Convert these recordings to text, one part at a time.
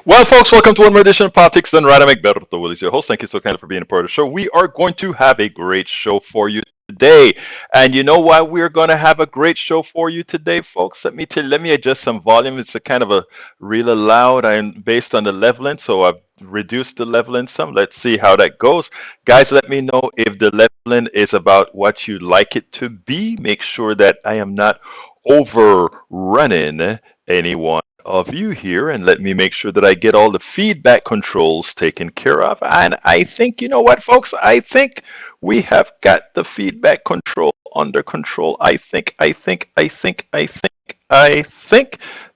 Well, folks, welcome to one more edition of Politics Done Right. I'm Egberto Willis, your host. Thank you so kindly for being a part of the show. We are going to have a great show for you today. And you know why we're going to have a great show for you today, folks? Let me adjust some volume. It's a kind of a really loud and based on the leveling, so I've reduced the leveling some. Let's see how that goes. Guys, let me know if the leveling is about what you'd like it to be. Make sure that I am not overrunning anyone of you here, and let me make sure that I get all the feedback controls taken care of. And I think, you know what, folks? I think we have got the feedback control under control. I think.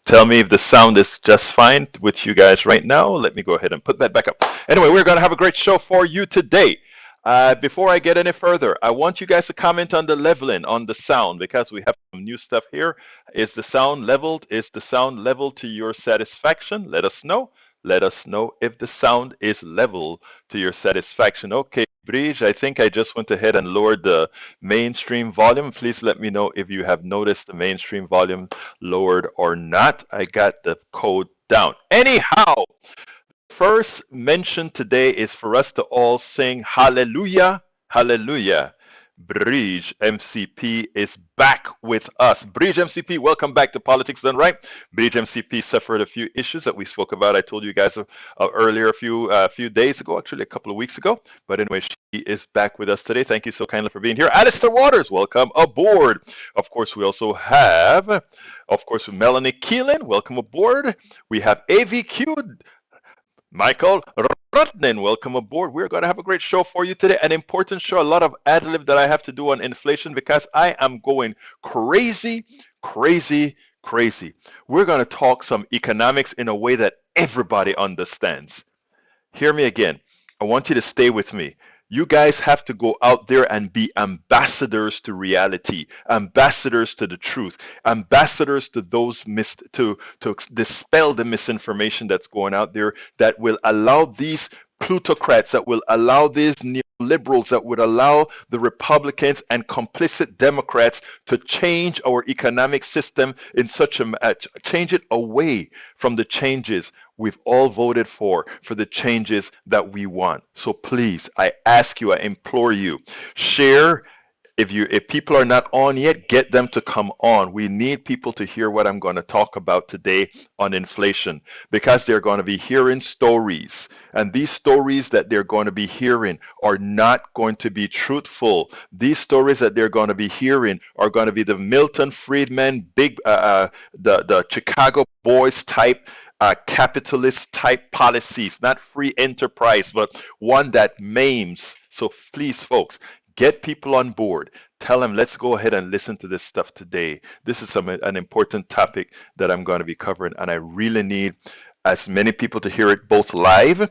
Tell me if the sound is just fine with you guys right now. Let me go ahead and put that back up. Anyway, we're going to have a great show for you today. Before I get any further, I want you guys to comment on the leveling on the sound because we have some new stuff here. Is the sound leveled? Is the sound leveled to your satisfaction? Let us know. Let us know if the sound is level to your satisfaction. Okay, Bridge, I think I just went ahead and lowered the mainstream volume. Please let me know if you have noticed the mainstream volume lowered or not. I got the code down. Anyhow, first mention today is for us to all sing hallelujah, hallelujah. Bridge MCP is back with us. Bridge MCP, welcome back to Politics Done Right. Bridge MCP suffered a few issues that we spoke about. I told you guys earlier a few days ago, actually a couple of weeks ago. But anyway, she is back with us today. Thank you so kindly for being here. Alistair Waters, welcome aboard. Of course, we also have, Melanie Keelan, welcome aboard. We have AVQ. Michael Rutnin, welcome aboard. We're going to have a great show for you today. An important show, a lot of ad lib that I have to do on inflation because I am going crazy, crazy, crazy. We're going to talk some economics in a way that everybody understands. Hear me again. I want you to stay with me. You guys have to go out there and be ambassadors to reality, ambassadors to the truth, ambassadors to those to dispel the misinformation that's going out there that will allow these plutocrats, that will allow these neoliberals, that would allow the Republicans and complicit Democrats to change our economic system in such a change it away from the changes we've all voted for the changes that we want. So please, I ask you, I implore you, share. If people are not on yet, get them to come on. We need people to hear what I'm going to talk about today on inflation because they're going to be hearing stories. And these stories that they're going to be hearing are not going to be truthful. These stories that they're going to be hearing are going to be the Milton Friedman, the Chicago Boys type capitalist type policies, not free enterprise, but one that maims. So please, folks, get people on board. Tell them, let's go ahead and listen to this stuff today. This is an important topic that I'm going to be covering, and I really need as many people to hear it both live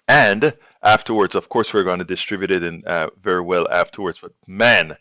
and afterwards. Of course, we're going to distribute it in very well afterwards. But man,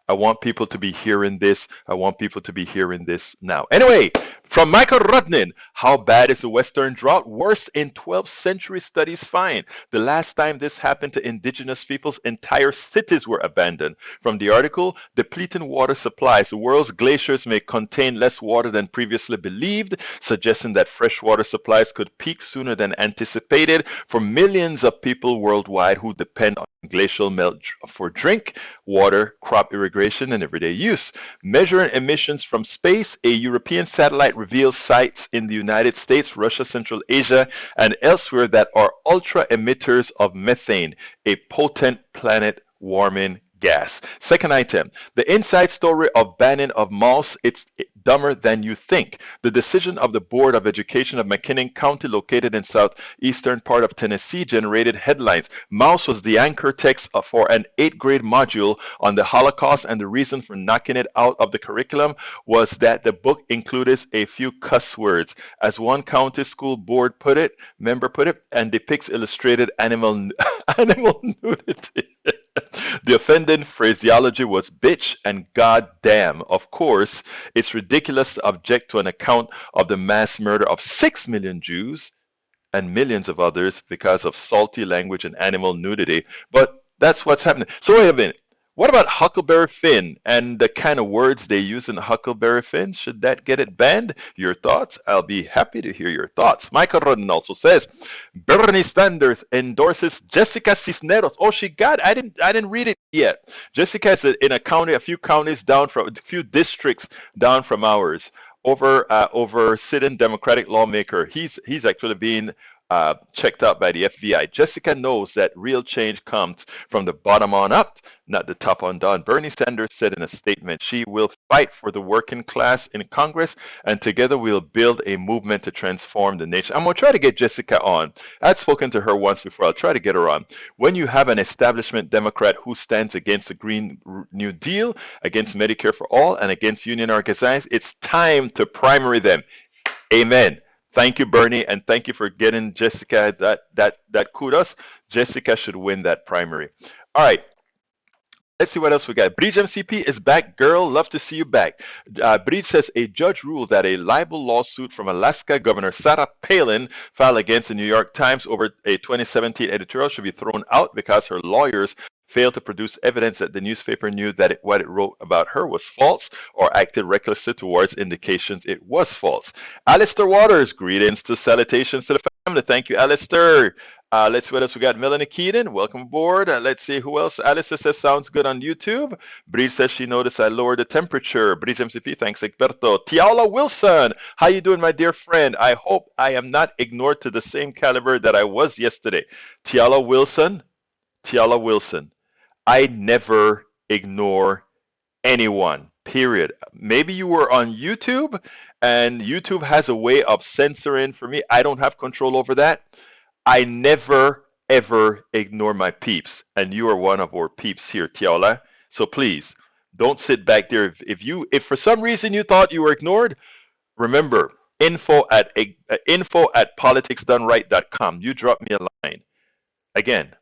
I want people to be hearing this. I want people to be hearing this now. Anyway, from Michael Rudnin, how bad is the Western drought? Worst in 12th century studies find. The last time this happened to indigenous peoples, entire cities were abandoned. From the article, depleting water supplies. The world's glaciers may contain less water than previously believed, suggesting that freshwater supplies could peak sooner than anticipated for millions of people worldwide who depend on glacial melt for drink, water, crop irrigation, and everyday use. Measuring emissions from space, a European satellite reveals sites in the United States, Russia, Central Asia, and elsewhere that are ultra emitters of methane, a potent planet warming gas. Second item, the inside story of banning of mouse, it's dumber than you think. The decision of the Board of Education of McKinnon County, located in southeastern part of Tennessee, generated headlines. Mouse was the anchor text for an 8th grade module on the Holocaust, and the reason for knocking it out of the curriculum was that the book included a few cuss words. As one county school board member put it, and depicts illustrated animal nudity. The offending phraseology was bitch and goddamn. Of course, it's ridiculous to object to an account of the mass murder of 6 million Jews and millions of others because of salty language and animal nudity. But that's what's happening. So wait a minute. What about Huckleberry Finn and the kind of words they use in Huckleberry Finn? Should that get it banned? Your thoughts? I'll be happy to hear your thoughts. Michael Rodden also says Bernie Sanders endorses Jessica Cisneros. Oh, she got. I didn't read it yet. Jessica is in a county, a few counties down from, a few districts down from ours. Over sitting Democratic lawmaker. He's actually being checked out by the FBI. Jessica knows that real change comes from the bottom on up, not the top on down. Bernie Sanders said in a statement, she will fight for the working class in Congress, and together we'll build a movement to transform the nation. I'm going to try to get Jessica on. I'd spoken to her once before. I'll try to get her on. When you have an establishment Democrat who stands against the Green New Deal, against Medicare for all, and against union organizations, it's time to primary them. Amen. Thank you, Bernie, and thank you for getting Jessica that kudos. Jessica should win that primary. All right. Let's see what else we got. Bridge MCP is back. Girl, love to see you back. Bridge says a judge ruled that a libel lawsuit from Alaska Governor Sarah Palin filed against the New York Times over a 2017 editorial should be thrown out because her lawyers failed to produce evidence that the newspaper knew that what it wrote about her was false or acted recklessly towards indications it was false. Alistair Waters, greetings to salutations to the family. Thank you, Alistair. Let's see what else we got. Melanie Keaton, welcome aboard. Let's see who else. Alistair says sounds good on YouTube. Bree says she noticed I lowered the temperature. Bree MCP, thanks, Egberto. Tiala Wilson, how you doing, my dear friend? I hope I am not ignored to the same caliber that I was yesterday. Tiala Wilson, I never ignore anyone, period. Maybe you were on YouTube and YouTube has a way of censoring for me. I don't have control over that. I never, ever ignore my peeps. And you are one of our peeps here, Tiala. So please, don't sit back there. If for some reason you thought you were ignored, remember, info at politicsdoneright.com. You drop me a line. Again,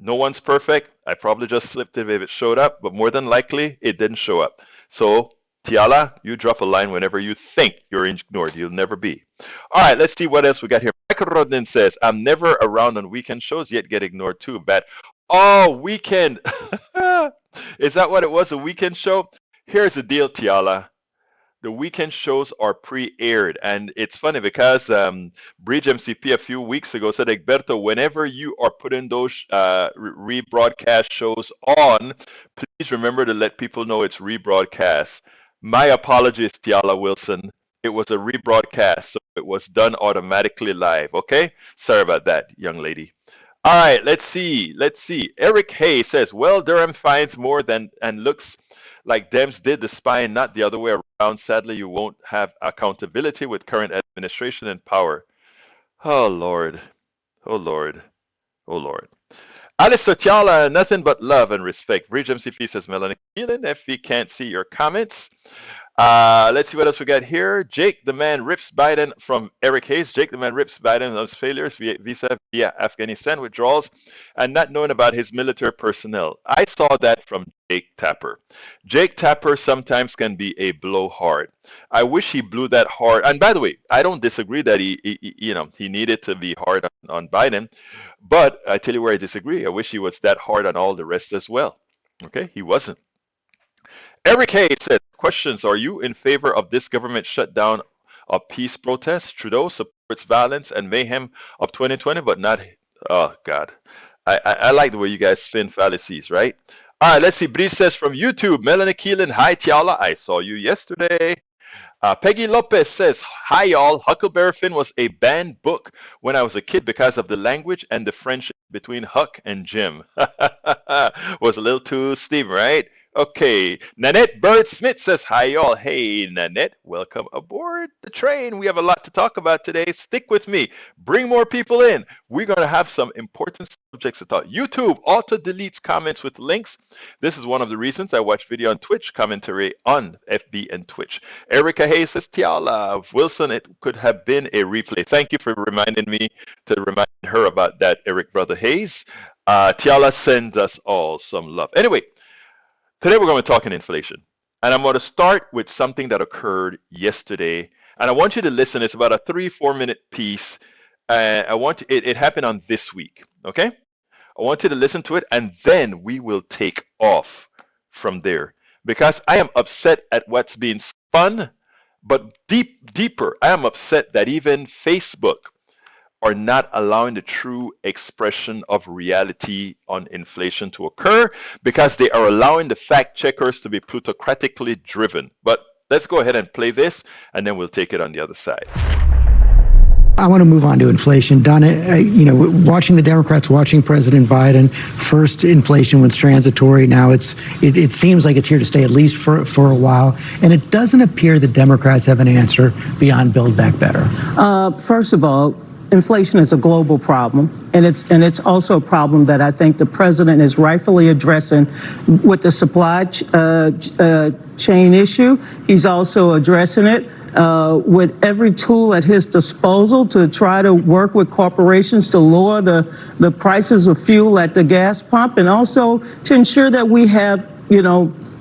no one's perfect. I probably just slipped it if it showed up, but more than likely it didn't show up. So, Tiala, you drop a line whenever you think you're ignored. You'll never be. All right, let's see what else we got here. Michael Rodden says, I'm never around on weekend shows, yet get ignored too. Bad. Oh, weekend. Is that what it was, a weekend show? Here's the deal, Tiala. The weekend shows are pre-aired, and it's funny because Bridge MCP a few weeks ago said, Egberto, whenever you are putting those rebroadcast shows on, please remember to let people know it's rebroadcast. My apologies, Tiala Wilson. It was a rebroadcast, so it was done automatically live, okay? Sorry about that, young lady. All right, let's see. Eric Hay says, well, Durham finds more than and looks like Dems did the spying, not the other way around. Sadly, you won't have accountability with current administration in power. Oh, Lord. Oh, Lord. Oh, Lord. Alistair Tiala, nothing but love and respect. Bridge MCP says, Melanie Keelan, if we can't see your comments. Let's see what else we got here. Jake the man rips Biden from Eric Hayes. Jake the man rips Biden on his failures via Afghanistan withdrawals and not knowing about his military personnel. I saw that from Jake Tapper. Jake Tapper sometimes can be a blowhard. I wish he blew that hard. And by the way, I don't disagree that he needed to be hard on Biden. But I tell you where I disagree. I wish he was that hard on all the rest as well. Okay, he wasn't. Eric Hayes says, questions, are you in favor of this government shutdown of peace protests? Trudeau supports violence and mayhem of 2020, but not, oh God. I like the way you guys spin fallacies, right? All right, let's see. Brice says from YouTube, Melanie Keelan, hi Tiala, I saw you yesterday. Peggy Lopez says, hi y'all, Huckleberry Finn was a banned book when I was a kid because of the language and the friendship between Huck and Jim. Was a little too steep, right? Okay, Nanette Bird Smith says, hi y'all. Hey Nanette, welcome aboard the train. We have a lot to talk about today. Stick with me. Bring more people in. We're going to have some important subjects to talk. YouTube auto-deletes comments with links. This is one of the reasons I watch video on Twitch, commentary on FB and Twitch. Erica Hayes says, Tiala Wilson, it could have been a replay. Thank you for reminding me to remind her about that, Eric Brother Hayes. Tiala sends us all some love. Anyway, today we're going to be talking inflation. And I'm going to start with something that occurred yesterday. And I want you to listen. It's about a 3-4 minute piece. It happened on This Week. Okay? I want you to listen to it and then we will take off. from there, because I am upset at what's being spun, but deeper, I am upset that even Facebook are not allowing the true expression of reality on inflation to occur, because they are allowing the fact checkers to be plutocratically driven. But let's go ahead and play this, and then we'll take it on the other side. I want to move on to inflation. Donna, watching the Democrats, watching President Biden, first inflation was transitory. Now it seems like it's here to stay, at least for a while. And it doesn't appear the Democrats have an answer beyond Build Back Better. First of all, inflation is a global problem, and it's also a problem that I think the president is rightfully addressing with the supply chain issue. He's also addressing it with every tool at his disposal to try to work with corporations to lower the prices of fuel at the gas pump, and also to ensure that we have,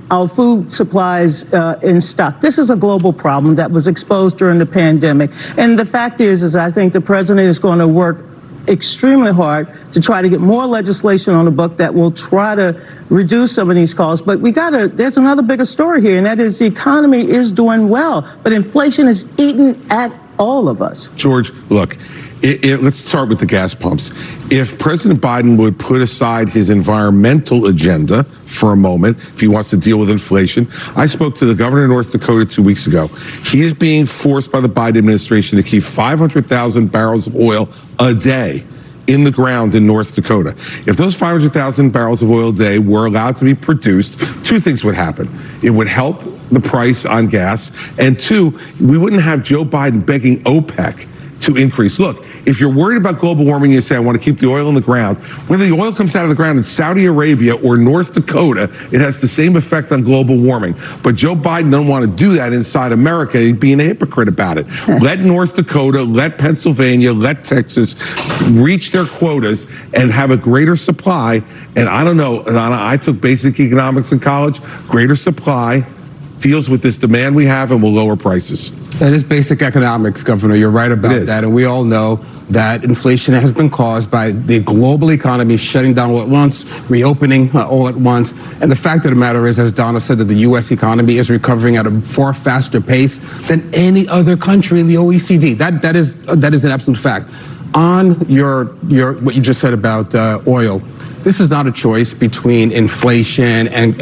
our food supplies in stock. This is a global problem that was exposed during the pandemic. And the fact is I think the president is going to work extremely hard to try to get more legislation on the book that will try to reduce some of these costs. But there's another bigger story here, and that is the economy is doing well, but inflation is eating at all of us. George, look, let's start with the gas pumps. If President Biden would put aside his environmental agenda for a moment, if he wants to deal with inflation, I spoke to the governor of North Dakota 2 weeks ago. He is being forced by the Biden administration to keep 500,000 barrels of oil a day in the ground in North Dakota. If those 500,000 barrels of oil a day were allowed to be produced, two things would happen. It would help the price on gas, and two, we wouldn't have Joe Biden begging OPEC to increase. Look, if you're worried about global warming, you say, I want to keep the oil in the ground. Whether the oil comes out of the ground in Saudi Arabia or North Dakota, it has the same effect on global warming. But Joe Biden don't want to do that inside America. He's being a hypocrite about it. Let North Dakota, let Pennsylvania, let Texas reach their quotas and have a greater supply. And I don't know, I took basic economics in college. Greater supply deals with this demand we have and will lower prices. That is basic economics, Governor. You're right about that. And we all know that inflation has been caused by the global economy shutting down all at once, reopening all at once. And the fact of the matter is, as Donna said, that the U.S. economy is recovering at a far faster pace than any other country in the OECD. That is an absolute fact. On what you just said about oil, this is not a choice between inflation and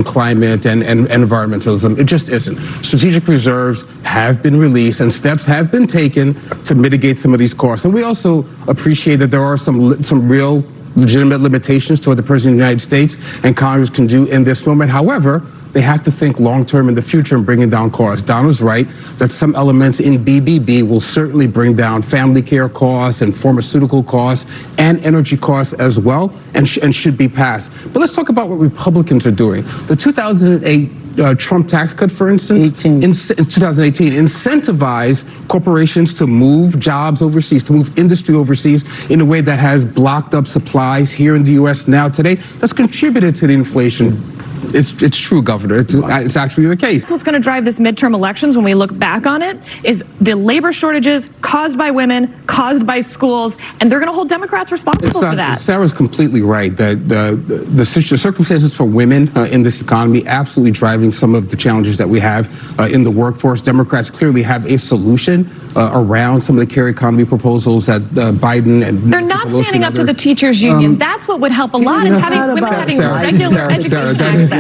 climate and environmentalism. It just isn't. Strategic reserves have been released and steps have been taken to mitigate some of these costs. And we also appreciate that there are some real legitimate limitations to what the President of the United States and Congress can do in this moment. However, they have to think long-term in the future and bringing down costs. Donna's right that some elements in BBB will certainly bring down family care costs and pharmaceutical costs and energy costs as well, and should be passed. But let's talk about what Republicans are doing. The 2008 Trump tax cut, for instance, in 2018, incentivized corporations to move jobs overseas, to move industry overseas in a way that has blocked up supplies here in the U.S. now today. That's contributed to the inflation. It's true, Governor. It's actually the case. What's going to drive this midterm elections when we look back on it is the labor shortages caused by women, caused by schools, and they're going to hold Democrats responsible for that. Sarah's completely right that the circumstances for women in this economy absolutely driving some of the challenges that we have in the workforce. Democrats clearly have a solution around some of the care economy proposals that Biden and they're not standing up to the teachers union. That's what would help a lot, is having women having regular education access.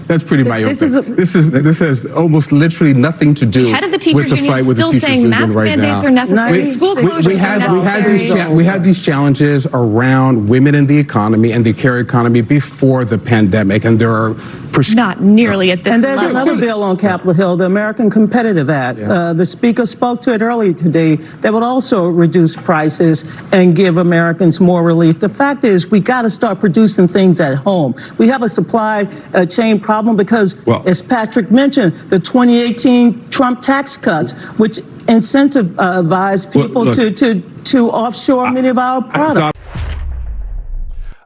That's pretty myopic. This has almost literally nothing to do with the fight with the teachers union right now. Are necessary. School closures are necessary. We had these challenges around women in the economy and the care economy before the pandemic, and there are not nearly at this level. And there's level. another bill on Capitol Hill, the American Competitive Act. The Speaker spoke to it earlier today. That would also reduce prices and give Americans more relief. The fact is, we got to start producing things at home. We have a supply chain problem because, as Patrick mentioned, the 2018 Trump tax cuts, which incentivize people to offshore many of our products.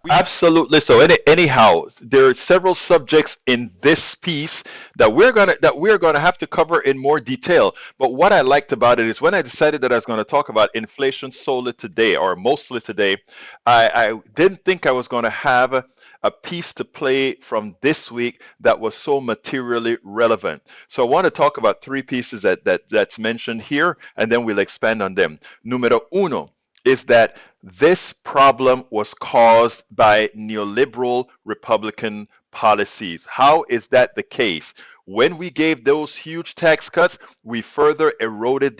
Absolutely. So anyhow, there are several subjects in this piece that we're gonna have to cover in more detail. But what I liked about it is when I decided that I was going to talk about inflation solely today or mostly today, I didn't think I was going to have a piece to play from this week that was so materially relevant. So I want to talk about three pieces that's mentioned here, and then we'll expand on them. Numero uno is that this problem was caused by neoliberal Republican policies. How is that the case? When we gave those huge tax cuts, we further eroded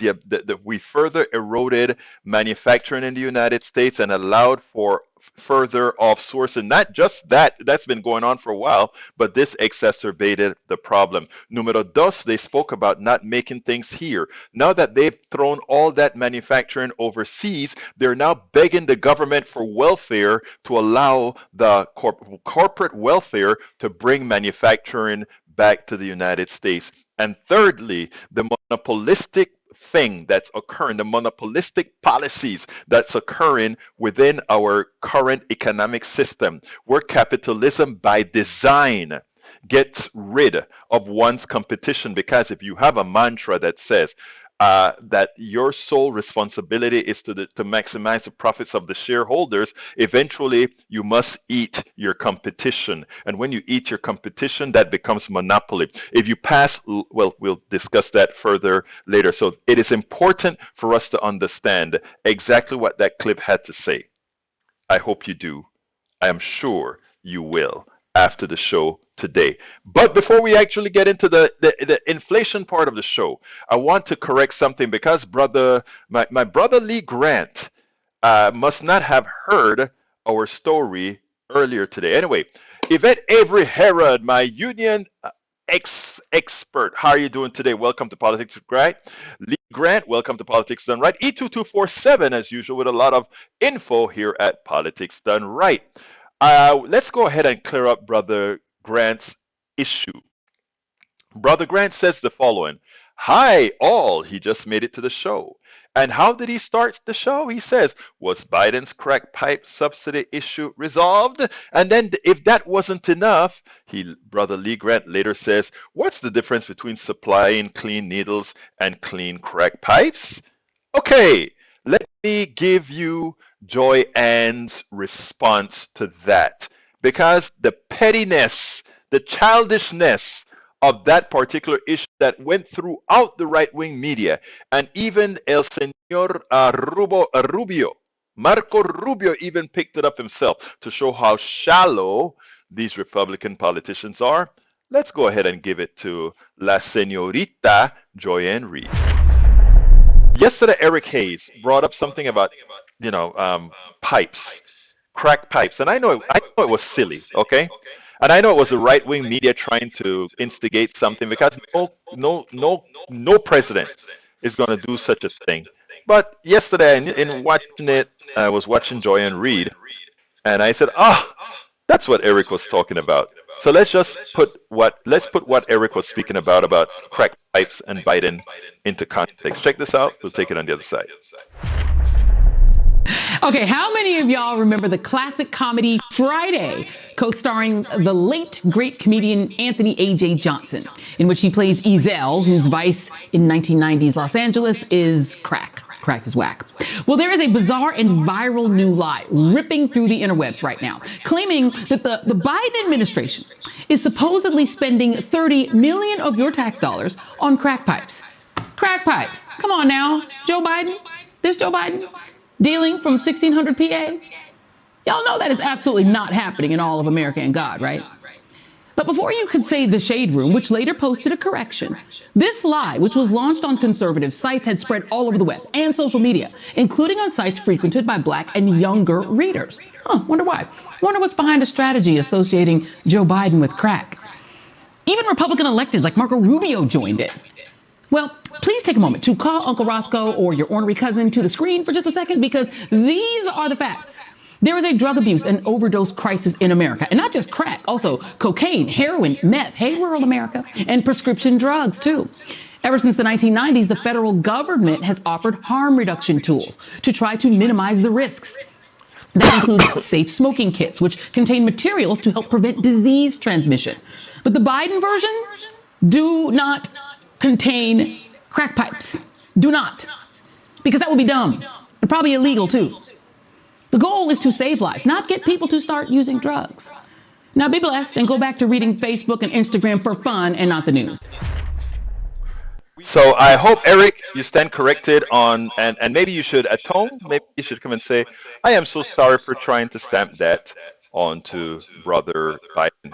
we further eroded manufacturing in the United States and allowed for further offsourcing. Not just that, that's been going on for a while, but this exacerbated the problem. Numero dos, they spoke about not making things here. Now that they've thrown all that manufacturing overseas, they're now begging the government for welfare to allow the corporate welfare to bring manufacturing back to the United States. And thirdly, the monopolistic thing that's occurring, the monopolistic policies that's occurring within our current economic system, where capitalism by design gets rid of one's competition. Because if you have a mantra that says that your sole responsibility is to maximize the profits of the shareholders, eventually you must eat your competition. And when you eat your competition, that becomes monopoly. If you pass, well, we'll discuss that further later. So it is important for us to understand exactly what that clip had to say. I hope you do. I am sure you will after the show today. But before we actually get into the inflation part of the show, I want to correct something because my brother Lee Grant must not have heard our story earlier today. Anyway, Yvette Avery Herod, my union expert. How are you doing today? Welcome to Politics Right. Lee Grant, welcome to Politics Done Right. E2247, as usual, with a lot of info here at Politics Done Right. Let's go ahead and clear up Brother Grant's issue. Brother Grant says the following. Hi, all. He just made it to the show. And how did he start the show? He says, was Biden's crack pipe subsidy issue resolved? And then if that wasn't enough, Brother Lee Grant later says, what's the difference between supplying clean needles and clean crack pipes? Okay, let me give you Joy Ann's response to that. Because the pettiness, the childishness of that particular issue that went throughout the right-wing media, and even El Señor Rubio, Marco Rubio even picked it up himself to show how shallow these Republican politicians are. Let's go ahead and give it to La Señorita Joy Ann Reid. Yesterday, Eric Hayes brought up something about, pipes, crack pipes, and I know it was silly, okay? And I know it was the right-wing media trying to instigate something because no president is going to do such a thing. But yesterday, in watching it, I was watching Joy Ann Reid, and I said, that's what Eric was talking about. So let's put what Eric was speaking about crack pipes and Biden into context. Check this out. We'll take it on the other side. Okay, how many of y'all remember the classic comedy Friday, co-starring the late great comedian Anthony A.J. Johnson, in which he plays Ezel, whose vice in 1990s Los Angeles is crack. Crack is whack. Well, there is a bizarre and viral new lie ripping through the interwebs right now, claiming that the Biden administration is supposedly spending 30 million of your tax dollars on crack pipes. Crack pipes. Come on now, Joe Biden. This Joe Biden dealing from 1600 PA. Y'all know that is absolutely not happening in all of America and God, right? But before you could say the Shade Room, which later posted a correction, this lie, which was launched on conservative sites, had spread all over the web and social media, including on sites frequented by Black and younger readers. Wonder why. Wonder what's behind a strategy associating Joe Biden with crack. Even Republican electeds like Marco Rubio joined it. Well, please take a moment to call Uncle Roscoe or your ornery cousin to the screen for just a second, because these are the facts. There is a drug abuse and overdose crisis in America, and not just crack, also cocaine, heroin, meth, hey, rural America, and prescription drugs, too. Ever since the 1990s, the federal government has offered harm reduction tools to try to minimize the risks. That includes safe smoking kits, which contain materials to help prevent disease transmission. But the Biden version do not contain crack pipes. Do not. Because that would be dumb and probably illegal too. The goal is to save lives, not get people to start using drugs. Now be blessed and go back to reading Facebook and Instagram for fun and not the news. So I hope, Eric, you stand corrected on, and maybe you should atone. Maybe you should come and say, I am so sorry for trying to stamp that onto Brother Biden.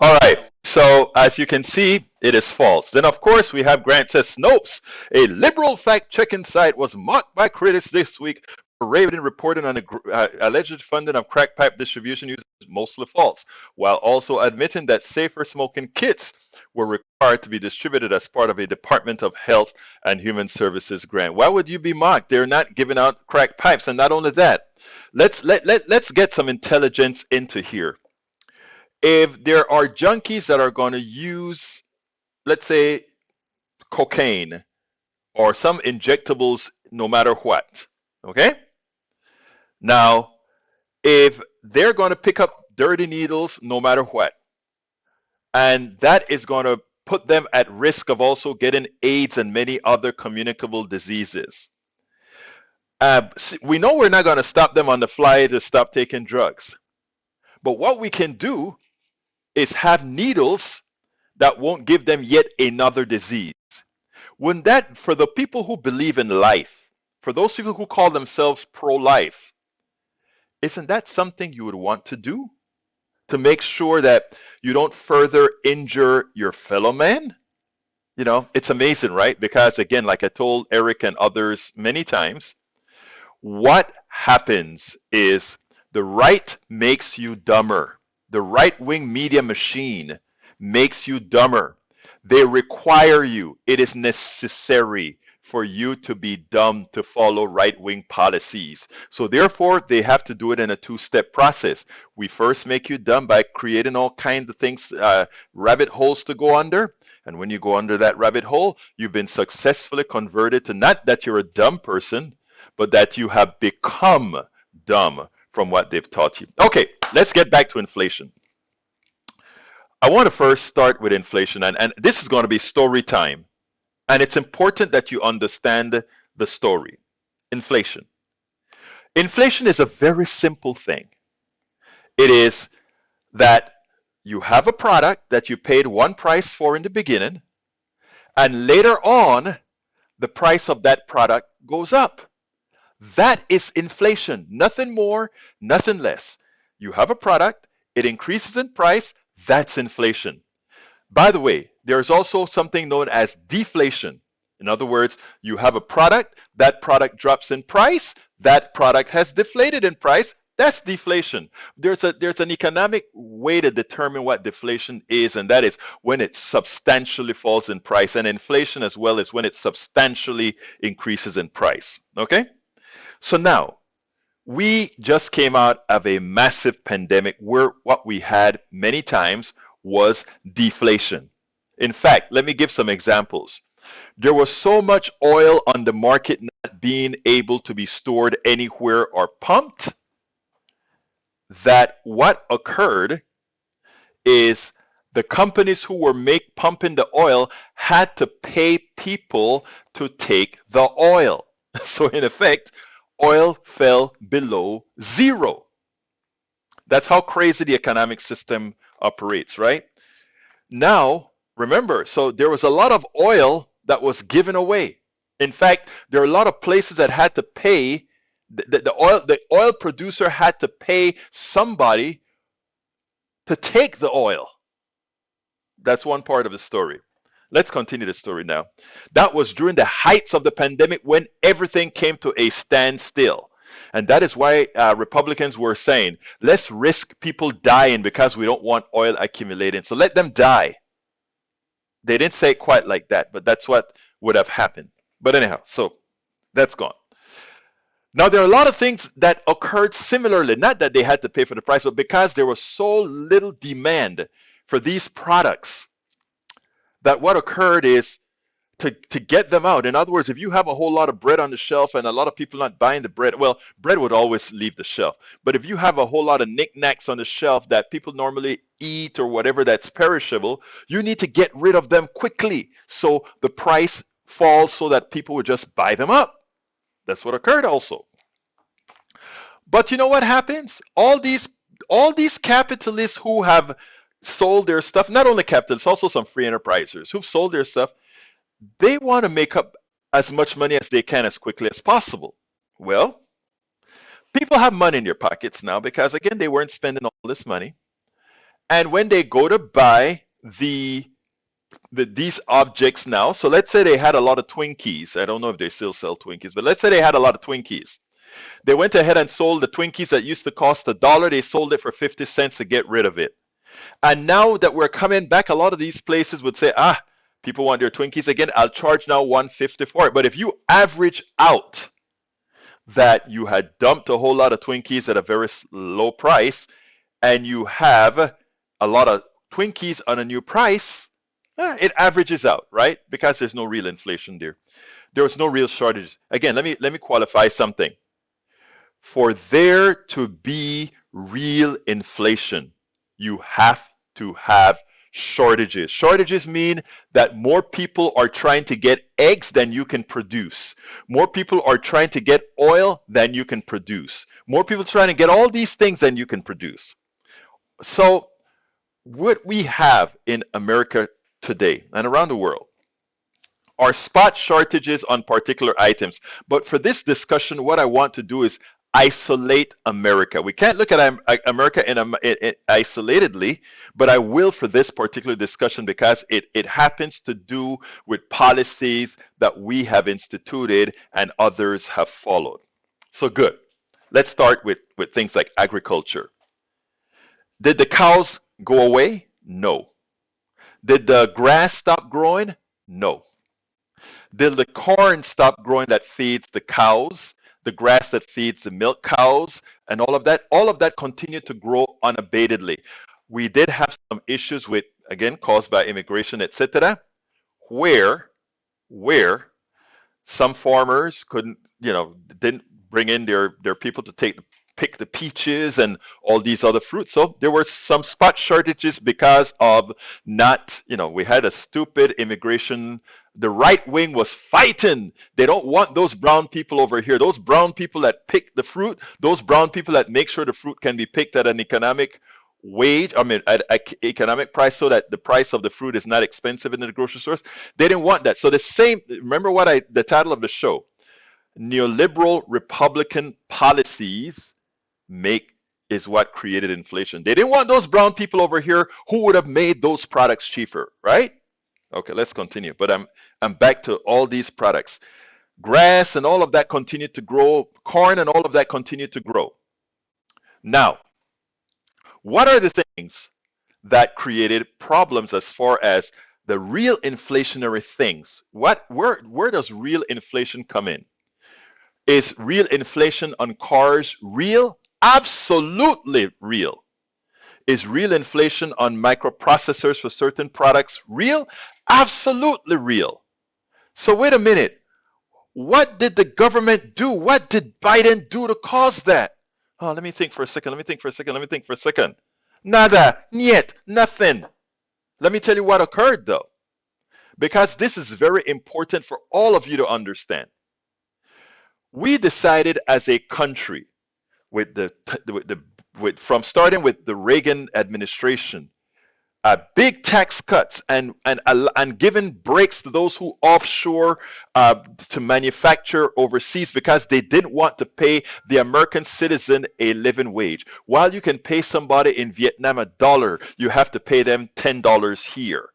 All right. So as you can see, it is false. Then, of course, we have Grant says, Snopes, a liberal fact-checking site, was mocked by critics this week for Raven reporting on alleged funding of crack pipe distribution using mostly false, while also admitting that safer smoking kits were required to be distributed as part of a Department of Health and Human Services grant. Why would you be mocked? They're not giving out crack pipes. And not only that, let's get some intelligence into here. If there are junkies that are going to use, let's say, cocaine or some injectables, no matter what, okay? Now, if they're going to pick up dirty needles, no matter what, and that is going to put them at risk of also getting AIDS and many other communicable diseases. We know we're not going to stop them on the fly to stop taking drugs. But what we can do is have needles that won't give them yet another disease. When that, for the people who believe in life, for those people who call themselves pro-life, isn't that something you would want to do? To make sure that you don't further injure your fellow man? You know, it's amazing, right? Because again, like I told Eric and others many times, what happens is the right makes you dumber. The right-wing media machine makes you dumber. They require you. It is necessary for you to be dumb to follow right-wing policies. So therefore, they have to do it in a two-step process. We first make you dumb by creating all kinds of things, rabbit holes to go under. And when you go under that rabbit hole, you've been successfully converted to not that you're a dumb person, but that you have become dumb from what they've taught you. Okay, let's get back to inflation. I want to first start with inflation, and this is going to be story time. And it's important that you understand the story. Inflation. Inflation is a very simple thing. It is that you have a product that you paid one price for in the beginning, and later on, the price of that product goes up. That is inflation. Nothing more, nothing less. You have a product, it increases in price, that's inflation. By the way, there's also something known as deflation. In other words, you have a product, that product drops in price, that product has deflated in price, that's deflation. There's an economic way to determine what deflation is, and that is when it substantially falls in price, and inflation as well as when it substantially increases in price. Okay? So now, we just came out of a massive pandemic where what we had many times was deflation. In fact, let me give some examples. There was so much oil on the market not being able to be stored anywhere or pumped that what occurred is the companies who were pumping the oil had to pay people to take the oil. So in effect, oil fell below zero. That's how crazy the economic system operates, right? Now, remember, so there was a lot of oil that was given away. In fact, there are a lot of places that had to pay, the oil producer had to pay somebody to take the oil. That's one part of the story. Let's continue the story now. That was during the heights of the pandemic when everything came to a standstill. And that is why Republicans were saying, let's risk people dying because we don't want oil accumulating. So let them die. They didn't say it quite like that, but that's what would have happened. But anyhow, so that's gone. Now, there are a lot of things that occurred similarly, not that they had to pay for the price, but because there was so little demand for these products, that what occurred is to get them out. In other words, if you have a whole lot of bread on the shelf and a lot of people not buying the bread, well, bread would always leave the shelf. But if you have a whole lot of knickknacks on the shelf that people normally eat or whatever that's perishable, you need to get rid of them quickly so the price falls so that people would just buy them up. That's what occurred also. But you know what happens? All these capitalists who have sold their stuff, not only capitalists, also some free enterprisers who've sold their stuff, they want to make up as much money as they can as quickly as possible. Well, people have money in their pockets now because, again, they weren't spending all this money. And when they go to buy these objects now, so let's say they had a lot of Twinkies. I don't know if they still sell Twinkies, but let's say they had a lot of Twinkies. They went ahead and sold the Twinkies that used to cost $1. They sold it for 50 cents to get rid of it. And now that we're coming back, a lot of these places would say, people want their Twinkies again. I'll charge now $1.50 for it. But if you average out that you had dumped a whole lot of Twinkies at a very low price, and you have a lot of Twinkies on a new price, it averages out, right? Because there's no real inflation there. There was no real shortages. Again, let me qualify something. For there to be real inflation, you have to have shortages. Shortages mean that more people are trying to get eggs than you can produce. More people are trying to get oil than you can produce. More people trying to get all these things than you can produce. So what we have in America today and around the world are spot shortages on particular items. But for this discussion, what I want to do is isolate America. We can't look at America in isolatedly, but I will for this particular discussion because it happens to do with policies that we have instituted and others have followed. So good. Let's start with things like agriculture. Did the cows go away? No. Did the grass stop growing? No. Did the corn stop growing that feeds the cows? The grass that feeds the milk cows and all of that continued to grow unabatedly. We did have some issues with, again, caused by immigration, etc., where some farmers didn't bring in their people to pick the peaches and all these other fruits. So there were some spot shortages because of we had a stupid immigration. The right wing was fighting. They don't want those brown people over here. Those brown people that pick the fruit, those brown people that make sure the fruit can be picked at an economic economic price so that the price of the fruit is not expensive in the grocery stores. They didn't want that. So remember the title of the show, neoliberal Republican policies is what created inflation. They didn't want those brown people over here who would have made those products cheaper, right? Okay, let's continue. But I'm back to all these products. Grass and all of that continued to grow. Corn and all of that continued to grow. Now, what are the things that created problems as far as the real inflationary things? Where does real inflation come in? Is real inflation on cars real? Absolutely real. Is real inflation on microprocessors for certain products real? Absolutely real. So wait a minute. What did the government do? What did Biden do to cause that? Oh, let me think for a second. Nada, niet, nothing. Let me tell you what occurred though. Because this is very important for all of you to understand. We decided as a country from starting with the Reagan administration, big tax cuts and giving breaks to those who offshore to manufacture overseas because they didn't want to pay the American citizen a living wage. While you can pay somebody in Vietnam $1, you have to pay them $10 here.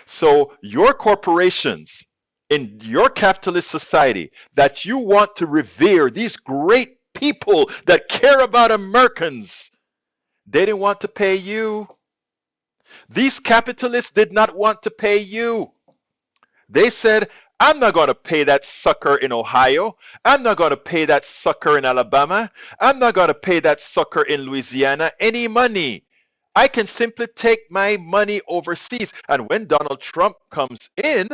So your corporations in your capitalist society that you want to revere, these great people that care about Americans, they didn't want to pay you. These capitalists did not want to pay you. They said, I'm not going to pay that sucker in Ohio. I'm not going to pay that sucker in Alabama. I'm not going to pay that sucker in Louisiana any money. I can simply take my money overseas. And when Donald Trump comes in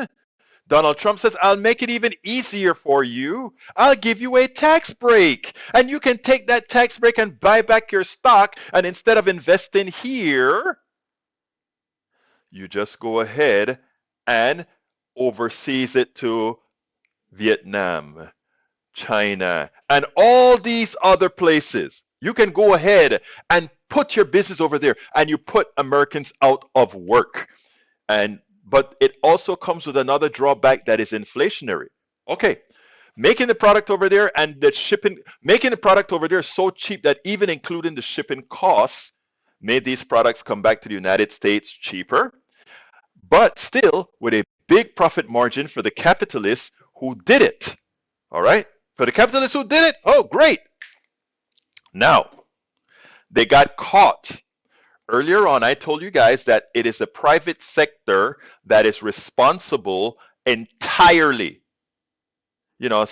Donald Trump says, I'll make it even easier for you. I'll give you a tax break. And you can take that tax break and buy back your stock. And instead of investing here, you just go ahead and overseas it to Vietnam, China, and all these other places. You can go ahead and put your business over there, and you put Americans out of work. But it also comes with another drawback that is inflationary. Okay, making the product over there and the shipping, making the product over there so cheap that even including the shipping costs made these products come back to the United States cheaper, but still with a big profit margin for the capitalists who did it. All right, for the capitalists who did it, oh great. Now, they got caught. Earlier on, I told you guys that it is the private sector that is responsible entirely. You know,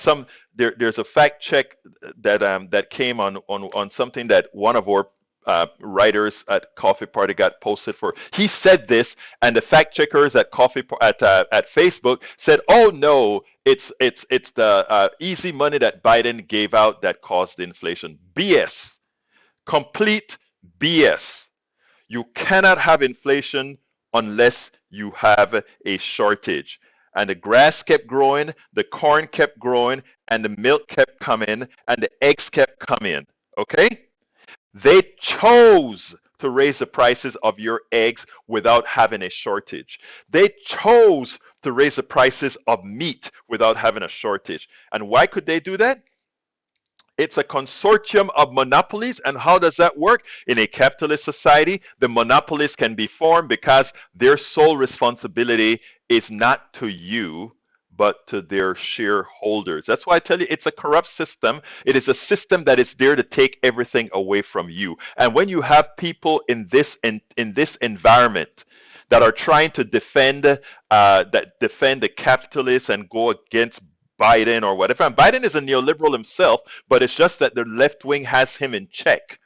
there's a fact check that came on something that one of our writers at Coffee Party got posted for. He said this, and the fact checkers at at Facebook said, "Oh no, it's the easy money that Biden gave out that caused the inflation." BS, complete BS. You cannot have inflation unless you have a shortage. And the grass kept growing, the corn kept growing, and the milk kept coming, and the eggs kept coming. Okay? They chose to raise the prices of your eggs without having a shortage. They chose to raise the prices of meat without having a shortage. And why could they do that? It's a consortium of monopolies. And how does that work? In a capitalist society, the monopolies can be formed because their sole responsibility is not to you, but to their shareholders. That's why I tell you it's a corrupt system. It is a system that is there to take everything away from you. And when you have people in this environment that are trying to defend the capitalists and go against Biden or whatever. And Biden is a neoliberal himself, but it's just that the left wing has him in check.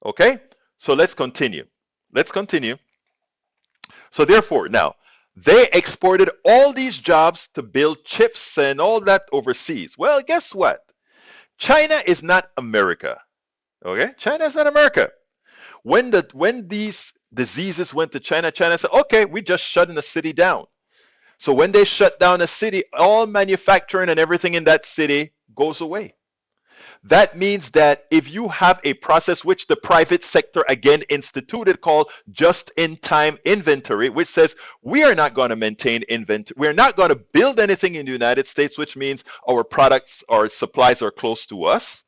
Okay? So let's continue. So therefore, now, they exported all these jobs to build chips and all that overseas. Well, guess what? China is not America. Okay? China is not America. When these diseases went to China, China said, okay, we just shutting the city down. So when they shut down a city, all manufacturing and everything in that city goes away. That means that if you have a process which the private sector again instituted called just-in-time inventory, which says we are not going to maintain inventory, we're not going to build anything in the United States, which means our products or supplies are close to us.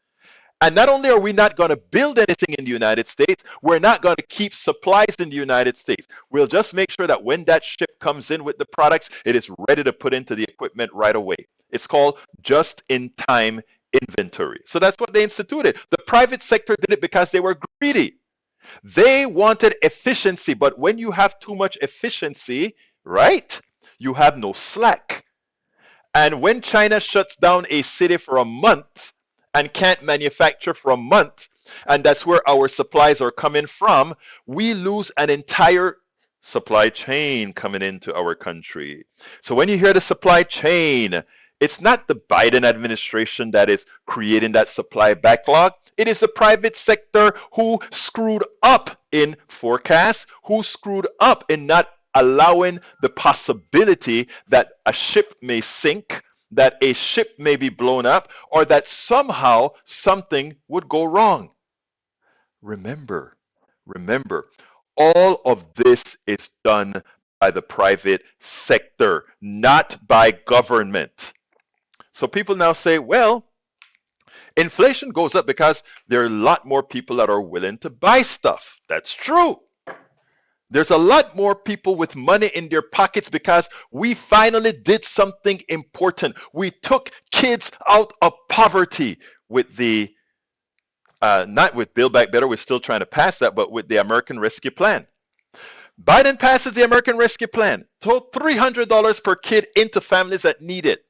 And not only are we not going to build anything in the United States, we're not going to keep supplies in the United States. We'll just make sure that when that ship comes in with the products, it is ready to put into the equipment right away. It's called just-in-time inventory. So that's what they instituted. The private sector did it because they were greedy. They wanted efficiency, but when you have too much efficiency, right, you have no slack. And when China shuts down a city for a month, and can't manufacture for a month, and that's where our supplies are coming from, we lose an entire supply chain coming into our country. So when you hear the supply chain, it's not the Biden administration that is creating that supply backlog. It is the private sector who screwed up in forecasts, who screwed up in not allowing the possibility that a ship may sink, that a ship may be blown up, or that somehow something would go wrong. Remember, all of this is done by the private sector, not by government. So people now say, well, inflation goes up because there are a lot more people that are willing to buy stuff. That's true. There's a lot more people with money in their pockets because we finally did something important. We took kids out of poverty with the, not with Build Back Better, we're still trying to pass that, but with the American Rescue Plan. Biden passes the American Rescue Plan, throw $300 per kid into families that need it.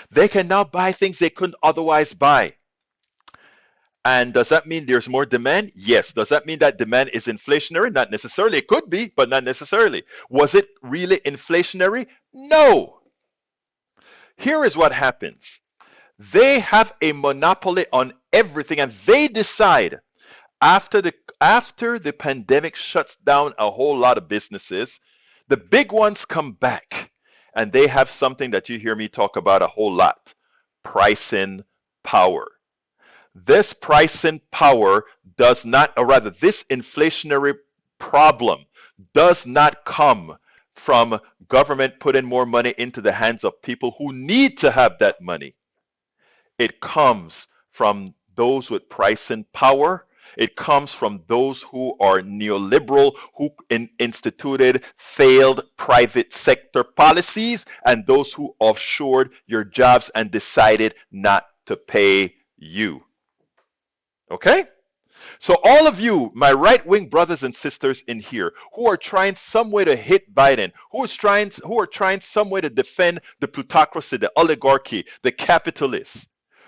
They can now buy things they couldn't otherwise buy. And does that mean there's more demand? Yes. Does that mean that demand is inflationary? Not necessarily. It could be, but not necessarily. Was it really inflationary? No. here is what happens. They have a monopoly on everything, and they decide after the pandemic shuts down a whole lot of businesses, the big ones come back, and they have something that you hear me talk about a whole lot: pricing power. This pricing power does not, or rather, this inflationary problem does not come from government putting more money into the hands of people who need to have that money. It comes from those with pricing power. It comes from those who are neoliberal, who instituted failed private sector policies, and those who offshored your jobs and decided not to pay you. Okay? So all of you, my right-wing brothers and sisters in here, who are trying some way to hit Biden, who are trying some way to defend the plutocracy, the oligarchy, the capitalists,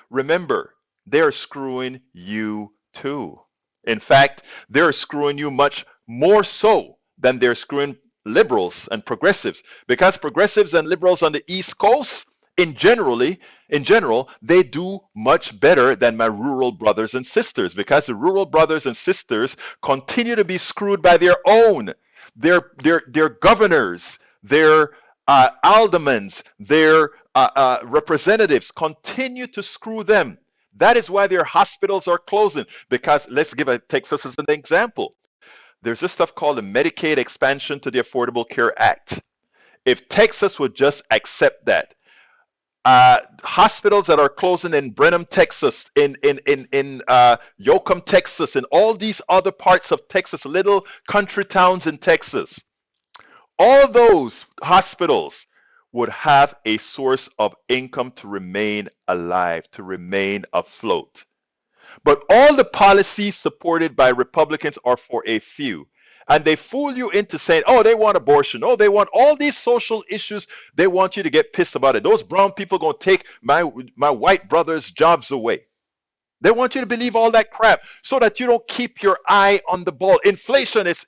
remember, they're screwing you too. In fact, they're screwing you much more so than they're screwing liberals and progressives, because progressives and liberals on the East Coast, in general, they do much better than my rural brothers and sisters, because the rural brothers and sisters continue to be screwed by their own, their governors, their aldermans, their representatives continue to screw them. That is why their hospitals are closing. Because let's give Texas as an example. There's this stuff called the Medicaid expansion to the Affordable Care Act. If Texas would just accept that, hospitals that are closing in Brenham, Texas, in Yoakum, Texas, and all these other parts of Texas, little country towns in Texas, all those hospitals would have a source of income to remain alive, to remain afloat. But all the policies supported by Republicans are for a few. And they fool you into saying, oh, they want abortion. Oh, they want all these social issues. They want you to get pissed about it. Those brown people are going to take my white brothers' jobs away. They want you to believe all that crap so that you don't keep your eye on the ball. Inflation is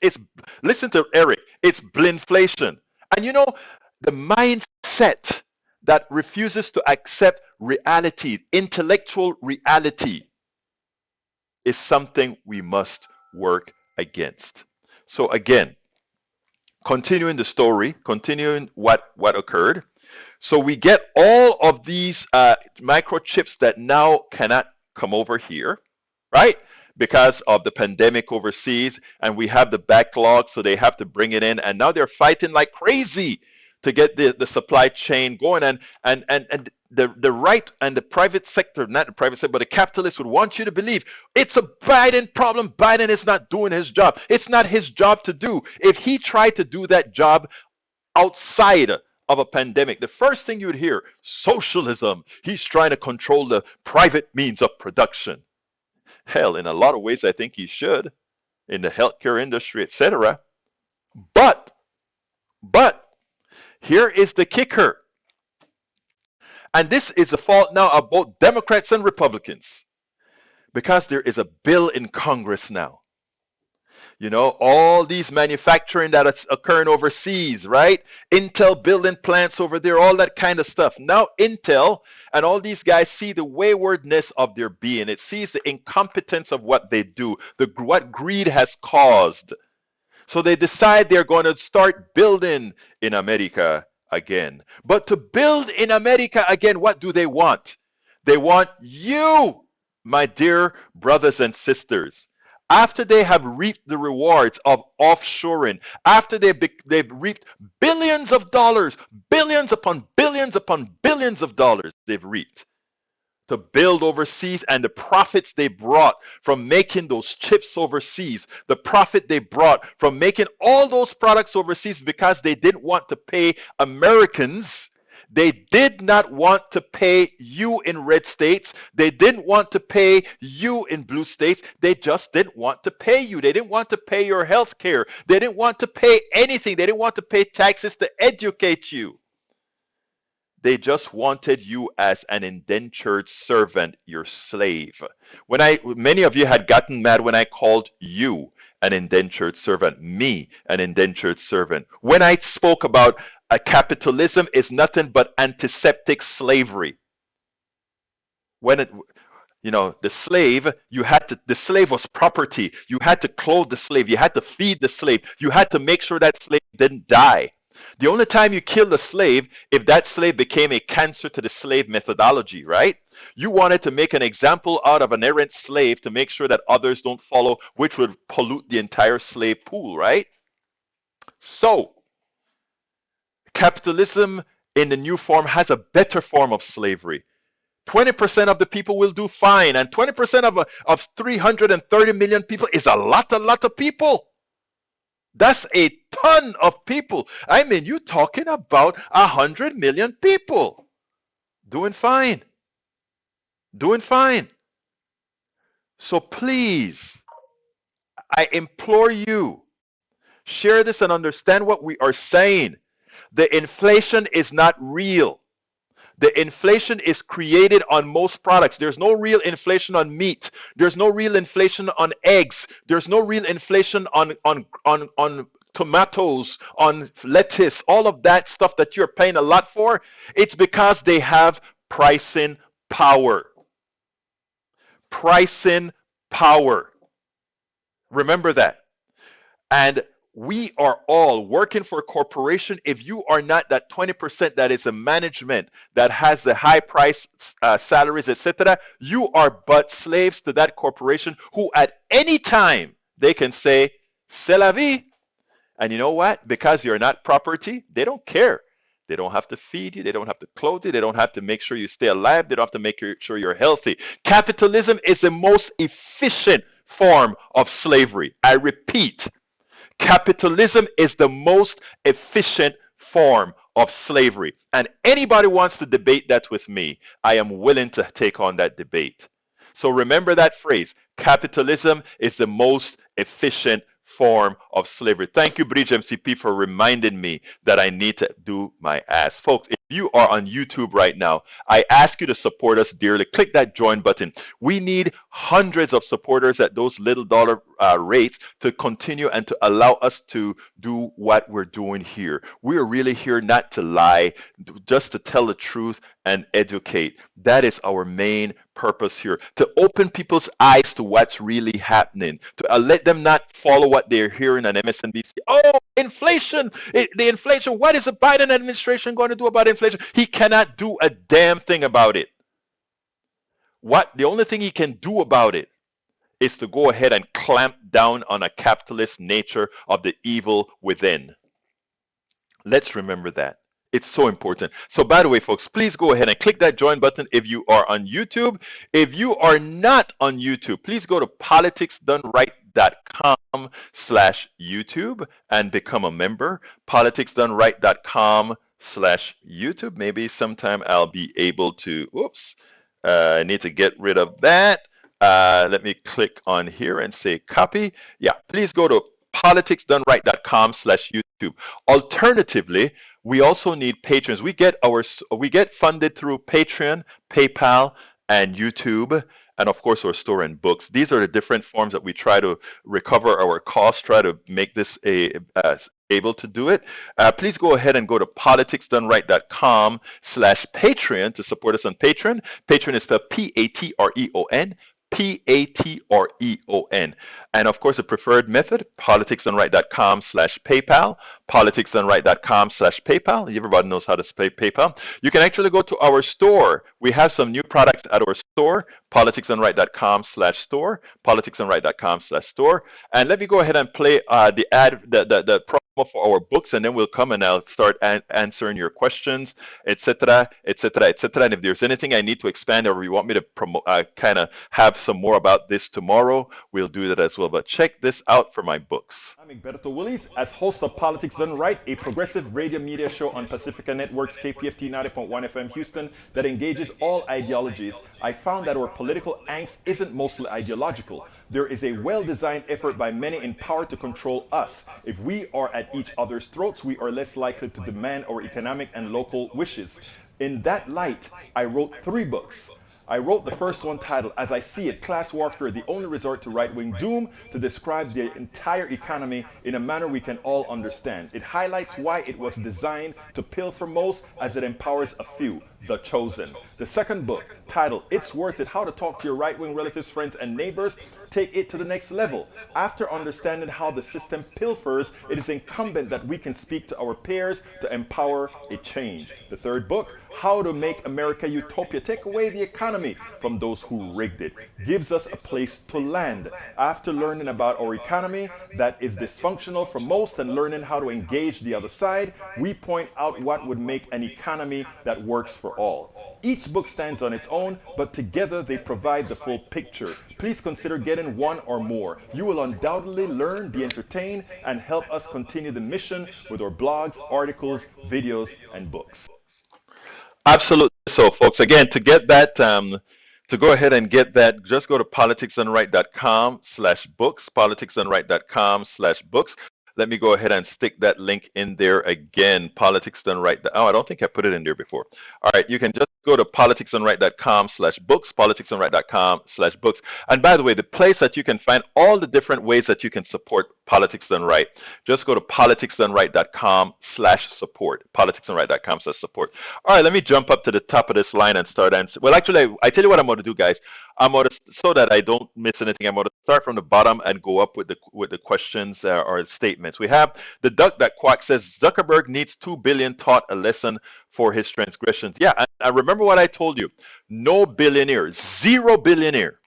listen to Eric, it's blinflation. And you know, the mindset that refuses to accept reality, intellectual reality, is something we must work against. So again, continuing the story, continuing what occurred. So we get all of these microchips that now cannot come over here, right? Because of the pandemic overseas, and we have the backlog, so they have to bring it in, and now they're fighting like crazy to get the supply chain going, and the right and the private sector, not the private sector, but the capitalists would want you to believe it's a Biden problem. Biden is not doing his job. It's not his job to do. If he tried to do that job outside of a pandemic, the first thing you would hear, socialism. He's trying to control the private means of production. Hell, in a lot of ways, I think he should, in the healthcare industry, etc. But here is the kicker. And this is a fault now of both Democrats and Republicans, because there is a bill in Congress now. You know, all these manufacturing that is occurring overseas, right? Intel building plants over there, all that kind of stuff. Now Intel and all these guys see the waywardness of their being. It sees the incompetence of what they do, what greed has caused. So they decide they're going to start building in America again. But to build in America again, what do they want? They want you, my dear brothers and sisters. After they have reaped the rewards of offshoring, after they've reaped billions of dollars, billions upon billions upon billions of dollars they've reaped to build overseas, and the profits they brought from making those chips overseas, the profit they brought from making all those products overseas, because they didn't want to pay Americans. They did not want to pay you in red states. They didn't want to pay you in blue states. They just didn't want to pay you. They didn't want to pay your health care. They didn't want to pay anything. They didn't want to pay taxes to educate you. They just wanted you as an indentured servant, your slave. Many of you had gotten mad when I called you an indentured servant, me an indentured servant. When I spoke about A capitalism is nothing but antiseptic slavery. When it, the slave, the slave was property. You had to clothe the slave. You had to feed the slave. You had to make sure that slave didn't die. The only time you killed a slave, if that slave became a cancer to the slave methodology, right? You wanted to make an example out of an errant slave to make sure that others don't follow, which would pollute the entire slave pool, right? So, capitalism in the new form has a better form of slavery. 20% of the people will do fine, and 20% of 330 million people is a lot of people. That's a ton of people. I mean, you're talking about 100 million people doing fine. Doing fine. So please, I implore you, share this and understand what we are saying. The inflation is not real. The inflation is created on most products. There's no real inflation on meat. There's no real inflation on eggs. There's no real inflation on tomatoes, on lettuce, all of that stuff that you're paying a lot for. It's because they have pricing power. Pricing power. Remember that. And we are all working for a corporation. If you are not that 20% that is a management that has the high price salaries, etc., you are but slaves to that corporation who at any time they can say, c'est la vie. And you know what? Because you're not property, they don't care. They don't have to feed you. They don't have to clothe you. They don't have to make sure you stay alive. They don't have to make sure you're healthy. Capitalism is the most efficient form of slavery. I repeat, capitalism is the most efficient form of slavery. And anybody wants to debate that with me, I am willing to take on that debate. So remember that phrase, capitalism is the most efficient form of slavery. Thank you, Bridge MCP, for reminding me that I need to do my ass. Folks, if you are on YouTube right now, I ask you to support us dearly. Click that join button. We need hundreds of supporters at those little dollar rates to continue and to allow us to do what we're doing here. We are really here not to lie, just to tell the truth and educate. That is our main purpose here, to open people's eyes to what's really happening, to let them not follow what they're hearing on MSNBC. Oh, inflation, the inflation. What is the Biden administration going to do about inflation? He cannot do a damn thing about it. The only thing he can do about it is to go ahead and clamp down on a capitalist nature of the evil within. Let's remember that. It's so important. So by the way, folks, please go ahead and click that join button if you are on YouTube. If you are not on YouTube, please go to politicsdoneright.com/YouTube and become a member. politicsdoneright.com/YouTube. Maybe sometime I'll be able to, I need to get rid of that. Let me click on here and say copy. Yeah, please go to politicsdoneright.com/YouTube. Alternatively, we also need patrons. We get funded through Patreon, PayPal, and YouTube, and of course our store and books. These are the different forms that we try to recover our costs, try to make this able to do it. Please go ahead and go to politicsdoneright.com/Patreon to support us on Patreon. Patreon is spelled Patreon. Patreon. And of course, the preferred method, politicsdoneright.com/PayPal, politicsdoneright.com/PayPal. Everybody knows how to spell PayPal. You can actually go to our store. We have some new products at our store, politicsdoneright.com/store, politicsdoneright.com/store. And let me go ahead and play the promo for our books, and then we'll come and I'll start answering your questions, etc., etc., etc. And if there's anything I need to expand or you want me to promote, kind of have some more about this tomorrow, we'll do that as well. But check this out for my books. I'm Egberto Willis, as host of Politics Done Right, a progressive radio media show on Pacifica Network's KPFT 90.1 FM Houston that engages all ideologies. I found that our political angst isn't mostly ideological. There is a well-designed effort by many in power to control us. If we are at each other's throats, we are less likely to demand our economic and local wishes. In that light, I wrote 3 books. I wrote the first one titled, As I See It, Class Warfare, the Only Resort to Right-Wing Doom, to describe the entire economy in a manner we can all understand. It highlights why it was designed to pilfer most as it empowers a few, the chosen. The second book, titled It's Worth It, How to Talk to Your Right-Wing Relatives, Friends, and Neighbors, take it to the next level. After understanding how the system pilfers, it is incumbent that we can speak to our peers to empower a change. The third book, How to Make America Utopia, Take Away the Economy from Those Who Rigged It, gives us a place to land. After learning about our economy that is dysfunctional for most and learning how to engage the other side, we point out what would make an economy that works for all. Each book stands on its own, but together they provide the full picture. Please consider getting one or more. You will undoubtedly learn, be entertained, and help us continue the mission with our blogs, articles, videos, and books. Absolutely. So, folks, again, to get that, to go ahead and get that, just go to politicsdoneright.com/books, politicsdoneright.com/books. Let me go ahead and stick that link in there again. Politics Done Right. Oh, I don't think I put it in there before. All right, you can just go to politicsdoneright.com/books, politicsdoneright.com/books. And by the way, the place that you can find all the different ways that you can support Politics Done Right, just go to politicsdoneright.com/support, politicsdoneright.com/support. All right, let me jump up to the top of this line and start answering. Well, actually, I tell you what I'm going to do, guys. I'm going to, so that I don't miss anything, I'm going to start from the bottom and go up with the questions or statements. We have the duck that quack says Zuckerberg needs 2 billion taught a lesson for his transgressions. Yeah, I remember what I told you. No billionaire, zero billionaire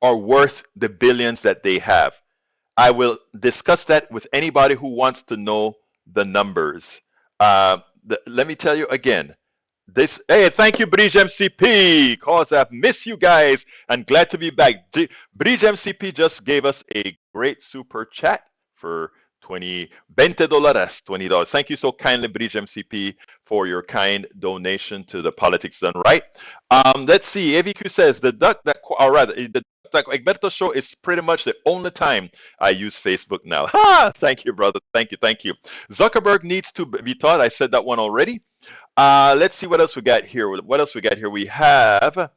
are worth the billions that they have. I will discuss that with anybody who wants to know the numbers. Let me tell you again. Hey, thank you, Bridge MCP, cause I've missed you guys and glad to be back. Bridge MCP just gave us a great super chat for $20. Thank you so kindly, Bridge MCP, for your kind donation to the Politics Done Right. Let's see. AVQ says the duck that, or rather, the Egberto show is pretty much the only time I use Facebook now. Ha! Thank you, brother. Thank you. Zuckerberg needs to be taught. I said that one already. Let's see what else we got here. We have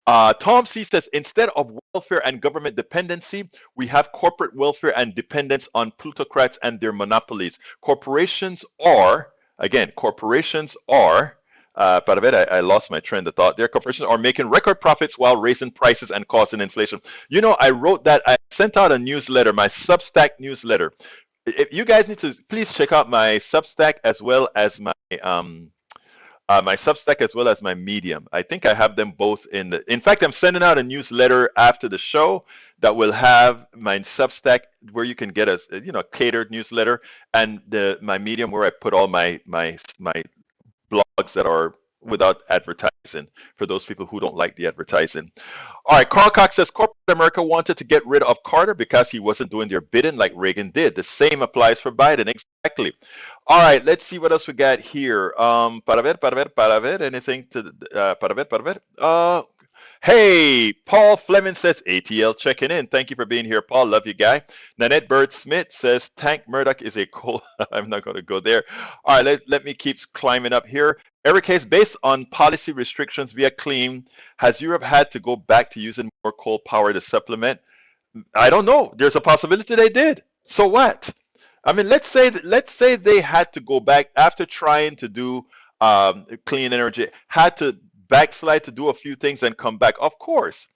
Tom C says, instead of welfare and government dependency, we have corporate welfare and dependence on plutocrats and their monopolies. Corporations are, I lost my train of thought there. Corporations are making record profits while raising prices and causing inflation. You know, I wrote that, I sent out a newsletter, my Substack newsletter. If you guys need to, please check out my Substack as well as my my Medium. I think I have them both in fact, I'm sending out a newsletter after the show that will have my Substack where you can get a catered newsletter, and my Medium where I put all my blogs that are without advertising for those people who don't like the advertising. All right, Carl Cox says corporate America wanted to get rid of Carter because he wasn't doing their bidding like Reagan did. The same applies for Biden. Exactly. All right, let's see what else we got here. Para ver, anything to hey, Paul Fleming says ATL checking in. Thank you for being here, Paul. Love you, guy. Nanette Bird Smith says Tank Murdoch is a cool. I'm not going to go there. All right, let me keep climbing up here. Eric Hayes, based on policy restrictions via clean, has Europe had to go back to using more coal power to supplement? I don't know. There's a possibility they did. So what? I mean, let's say they had to go back after trying to do clean energy, had to backslide to do a few things and come back. Of course.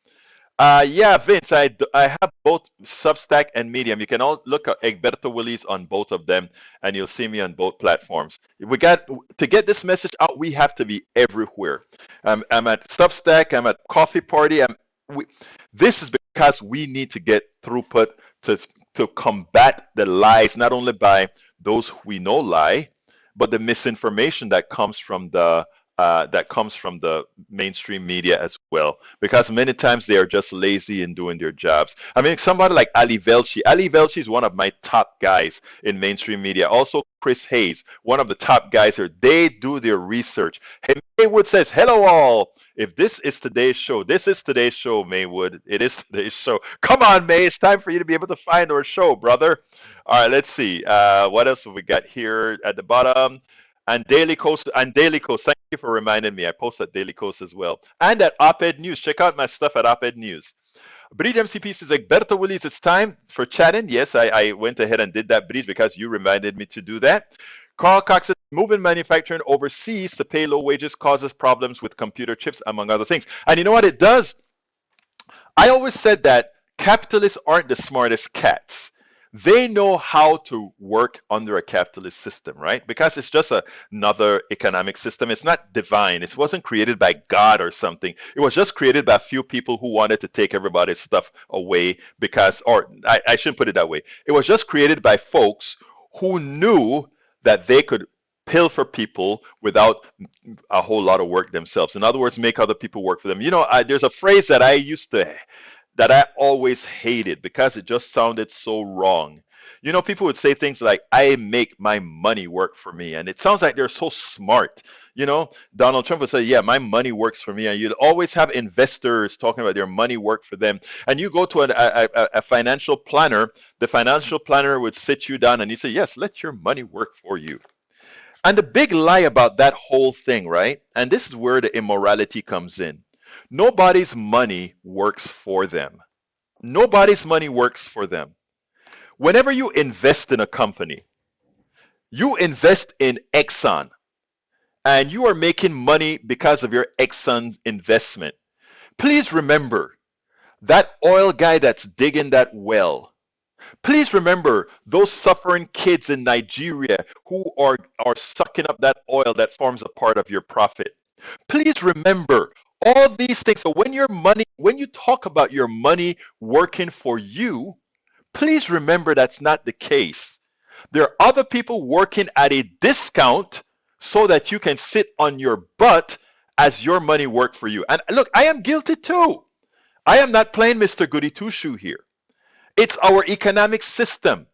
Yeah, Vince, I have both Substack and Medium. You can all look at Egberto Willis on both of them, and you'll see me on both platforms. We got to get this message out. We have to be everywhere. I'm at Substack. I'm at Coffee Party. This is because we need to get throughput to combat the lies, not only by those we know lie, but the misinformation that comes from the mainstream media as well, because many times they are just lazy in doing their jobs. I mean, somebody like Ali Velshi. Ali Velshi is one of my top guys in mainstream media. Also, Chris Hayes, one of the top guys here. They do their research. Hey, Maywood says, hello all. If this is today's show, Maywood. It is today's show. Come on, May. It's time for you to be able to find our show, brother. All right, let's see. What else have we got here at the bottom? And Daily Coast, thank you for reminding me. I post at Daily Coast as well. And at Op-Ed News. Check out my stuff at Op-Ed News. Bridge MCP says, Egberto Willis, it's time for chatting. Yes, I went ahead and did that, Bridge, because you reminded me to do that. Carl Cox says, moving manufacturing overseas to pay low wages causes problems with computer chips, among other things. And you know what it does? I always said that capitalists aren't the smartest cats. They know how to work under a capitalist system, right? Because it's just another economic system. It's not divine. It wasn't created by God or something. It was just created by a few people who wanted to take everybody's stuff away because, or I shouldn't put it that way. It was just created by folks who knew that they could pilfer people without a whole lot of work themselves. In other words, make other people work for them. You know, there's a phrase that I always hated because it just sounded so wrong. You know, people would say things like, I make my money work for me. And it sounds like they're so smart. You know, Donald Trump would say, yeah, my money works for me. And you'd always have investors talking about their money work for them. And you go to a financial planner, the financial planner would sit you down and you say, yes, let your money work for you. And the big lie about that whole thing, right? And this is where the immorality comes in. Nobody's money works for them. Nobody's money works for them. Whenever you invest in a company, you invest in Exxon, and you are making money because of your Exxon investment. Please remember that oil guy that's digging that well. Please remember those suffering kids in Nigeria who are sucking up that oil that forms a part of your profit. Please remember all these things. So when you talk about your money working for you, please remember that's not the case. There are other people working at a discount so that you can sit on your butt as your money work for you. And look, I am guilty too. I am not playing Mr. Goody Two-Shoe here. It's our economic system.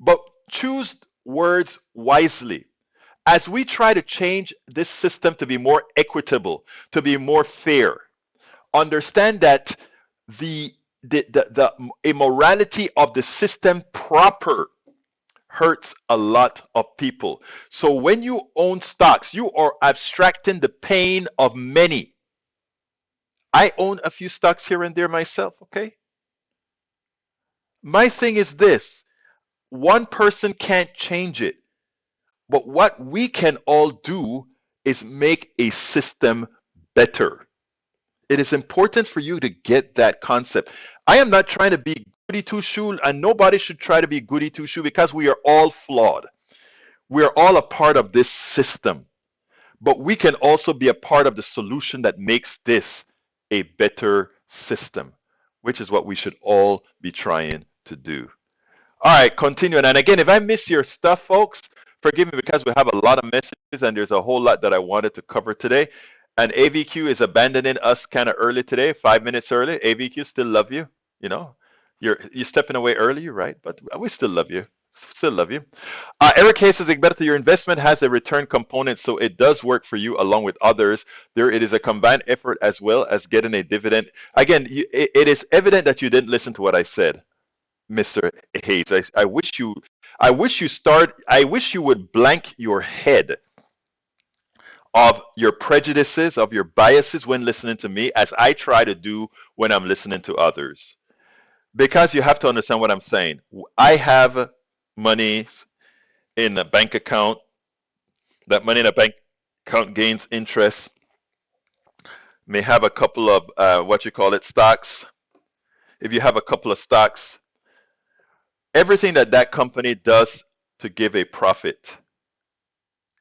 But choose words wisely. As we try to change this system to be more equitable, to be more fair, understand that the immorality of the system proper hurts a lot of people. So when you own stocks, you are abstracting the pain of many. I own a few stocks here and there myself, okay? My thing is this, one person can't change it. But what we can all do is make a system better. It is important for you to get that concept. I am not trying to be goody two-shoe, and nobody should try to be goody two-shoe because we are all flawed. We are all a part of this system. But we can also be a part of the solution that makes this a better system, which is what we should all be trying to do. All right, continuing. And again, if I miss your stuff, folks, forgive me because we have a lot of messages and there's a whole lot that I wanted to cover today. And AVQ is abandoning us kind of early today, 5 minutes early. AVQ, still love you. You know, you're stepping away early, right? But we still love you. Still love you. Eric Hayes says, Egberto, your investment has a return component, so it does work for you along with others. It is a combined effort as well as getting a dividend. Again, it is evident that you didn't listen to what I said, Mr. Hayes. I wish you would blank your head of your prejudices, of your biases when listening to me, as I try to do when I'm listening to others. Because you have to understand what I'm saying. I have money in a bank account. That money in a bank account gains interest. May have a couple of stocks. If you have a couple of stocks, everything that company does to give a profit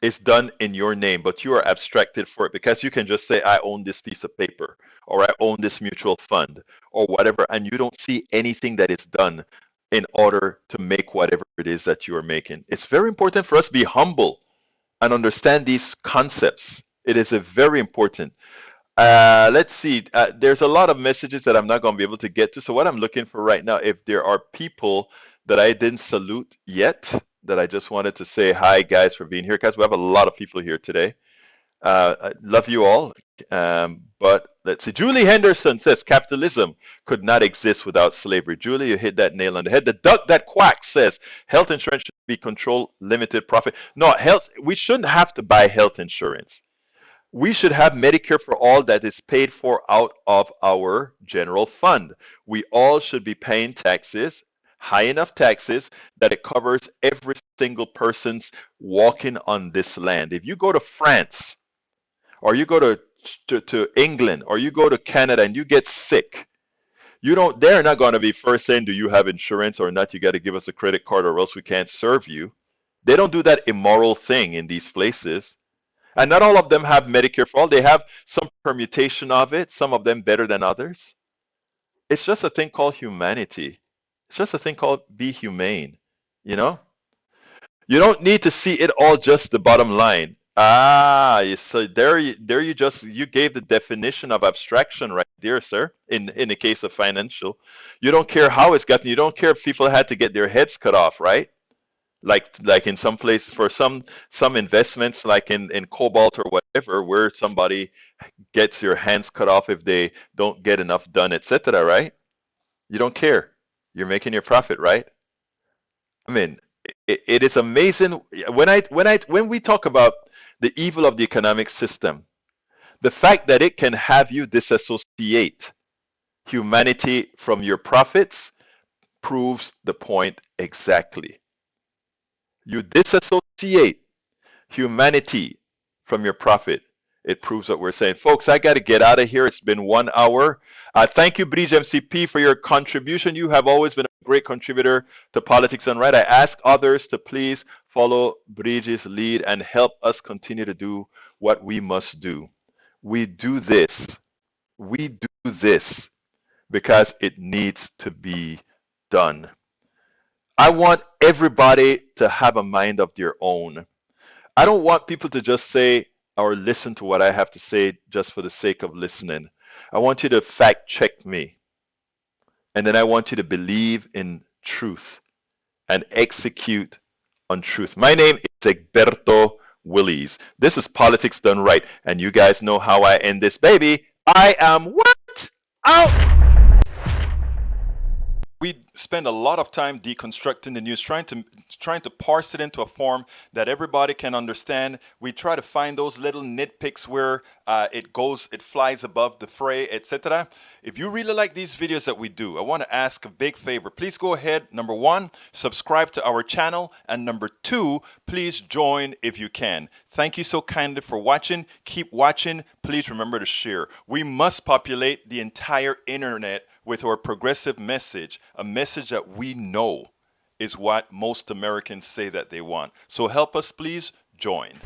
is done in your name, but you are abstracted for it because you can just say, I own this piece of paper, or I own this mutual fund, or whatever, and you don't see anything that is done in order to make whatever it is that you are making. It's very important for us to be humble and understand these concepts. It is very important. Let's see. There's a lot of messages that I'm not going to be able to get to. So what I'm looking for right now, if there are people that I didn't salute yet, that I just wanted to say hi, guys, for being here, because we have a lot of people here today. I love you all, but let's see. Julie Henderson says capitalism could not exist without slavery. Julie, you hit that nail on the head. The duck that quacks says health insurance should be controlled, limited profit. No, we shouldn't have to buy health insurance. We should have Medicare for all that is paid for out of our general fund. We all should be paying taxes, high enough taxes that it covers every single person's walking on this land. If you go to France, or you go to England, or you go to Canada and you get sick, they're not going to be first saying, do you have insurance or not? You got to give us a credit card or else we can't serve you. They don't do that immoral thing in these places. And not all of them have Medicare for all. They have some permutation of it, some of them better than others. It's just a thing called humanity. It's just a thing called be humane, you know? You don't need to see it all just the bottom line. So there you gave the definition of abstraction right there, sir, in the case of financial. You don't care how it's gotten, you don't care if people had to get their heads cut off, right? Like in some places for some investments, like in cobalt or whatever, where somebody gets your hands cut off if they don't get enough done, etc. Right? You don't care. You're making your profit, right? I mean, it is amazing when we talk about the evil of the economic system, the fact that it can have you disassociate humanity from your profits proves the point exactly. You disassociate humanity from your profit. It proves what we're saying. Folks, I got to get out of here. It's been 1 hour. Thank you, Bridge MCP, for your contribution. You have always been a great contributor to Politics Done Right. I ask others to please follow Bridge's lead and help us continue to do what we must do. We do this because it needs to be done. I want everybody to have a mind of their own. I don't want people to just say or listen to what I have to say just for the sake of listening. I want you to fact check me. And then I want you to believe in truth and execute on truth. My name is Egberto Willies. This is Politics Done Right. And you guys know how I end this, baby. I am what? Out! We spend a lot of time deconstructing the news, trying to parse it into a form that everybody can understand. We try to find those little nitpicks where it flies above the fray, etc. If you really like these videos that we do, I want to ask a big favor. Please go ahead, number 1, subscribe to our channel, and number 2, please join if you can. Thank you so kindly for watching. Keep watching. Please remember to share. We must populate the entire internet with our progressive message, a message that we know is what most Americans say that they want. So help us, please join.